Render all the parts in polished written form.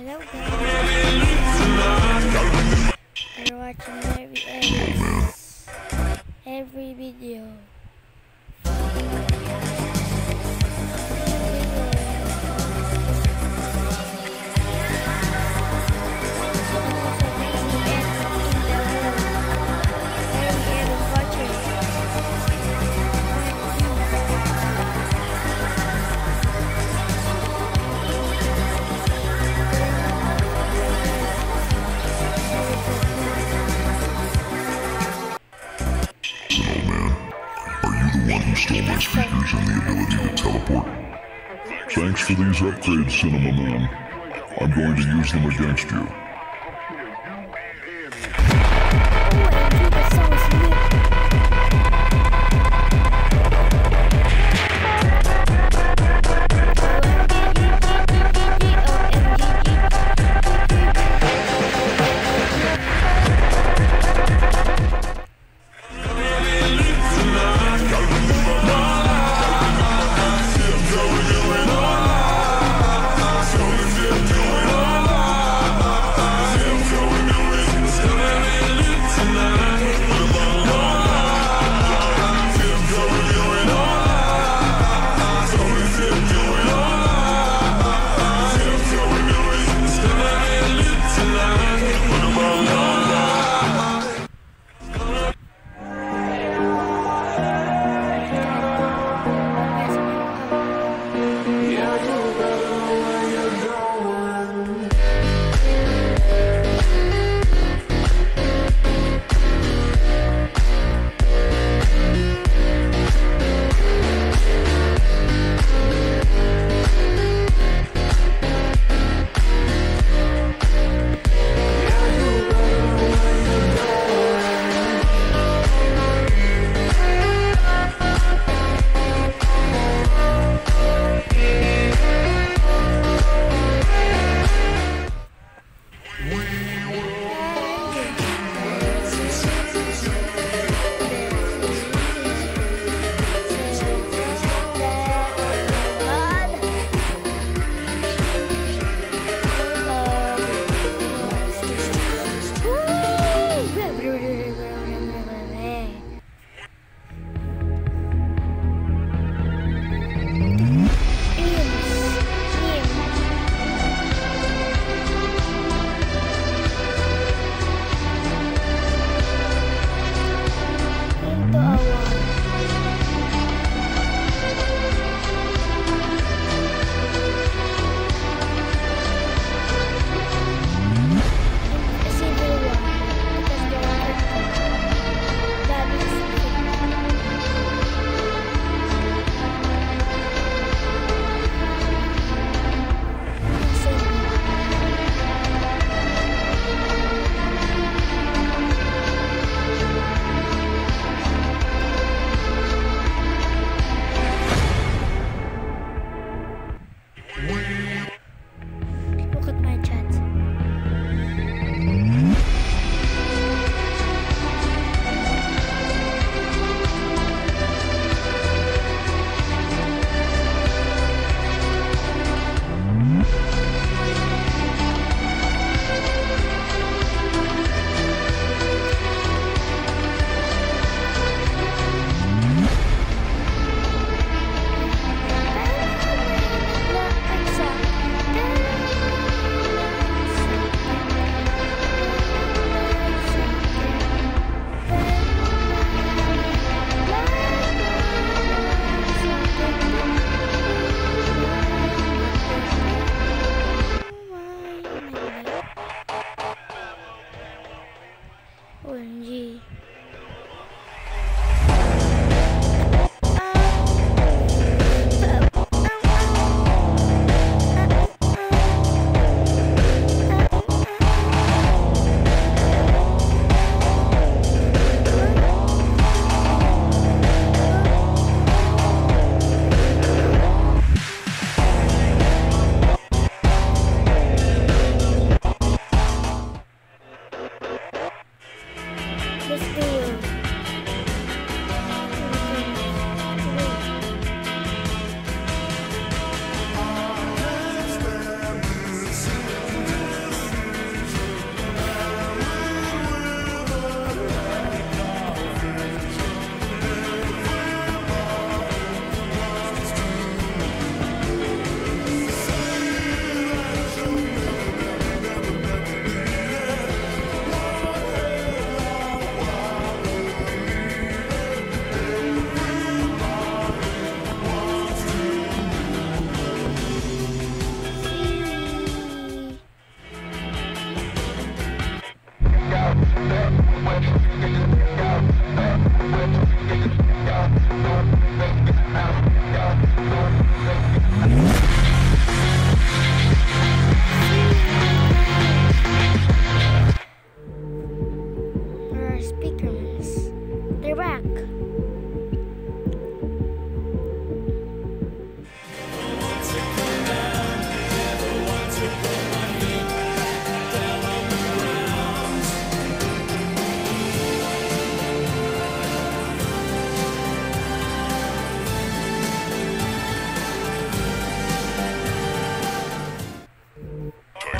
Hello guys, you're watching Larry Edits every video. Who stole my speakers and the ability to teleport? Thanks for these upgrades, Cinema Man. I'm going to use them against you.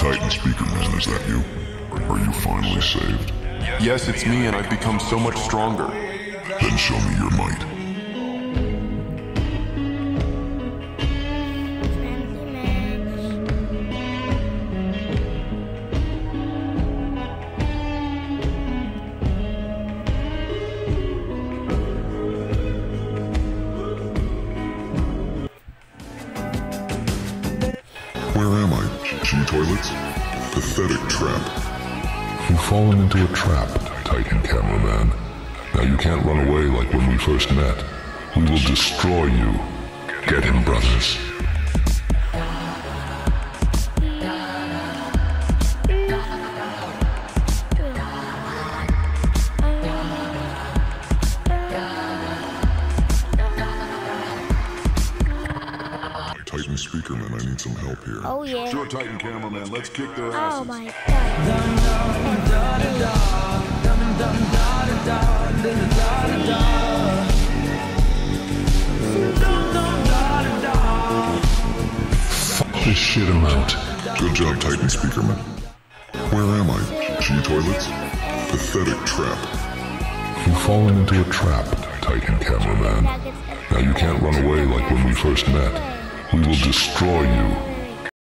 Titan Speaker Man, is that you? Are you finally saved? Yes, it's me, and I've become so much stronger. Then show me your might. Friendly match. Where am I? G toilets? Pathetic trap. You've fallen into a trap, Titan Cameraman. Now you can't run away like when we first met. We will destroy you. Get him, brothers. Titan Speaker Man, I need some help here. Oh yeah. Sure, Titan Cameraman, let's kick their Oh asses. my god. Fuck this shit amount. Good job, Titan Speaker Man. Where am I? G toilets? Pathetic trap. You've fallen into a trap, Titan Cameraman. Now you can't run away like when we first met. We will destroy you.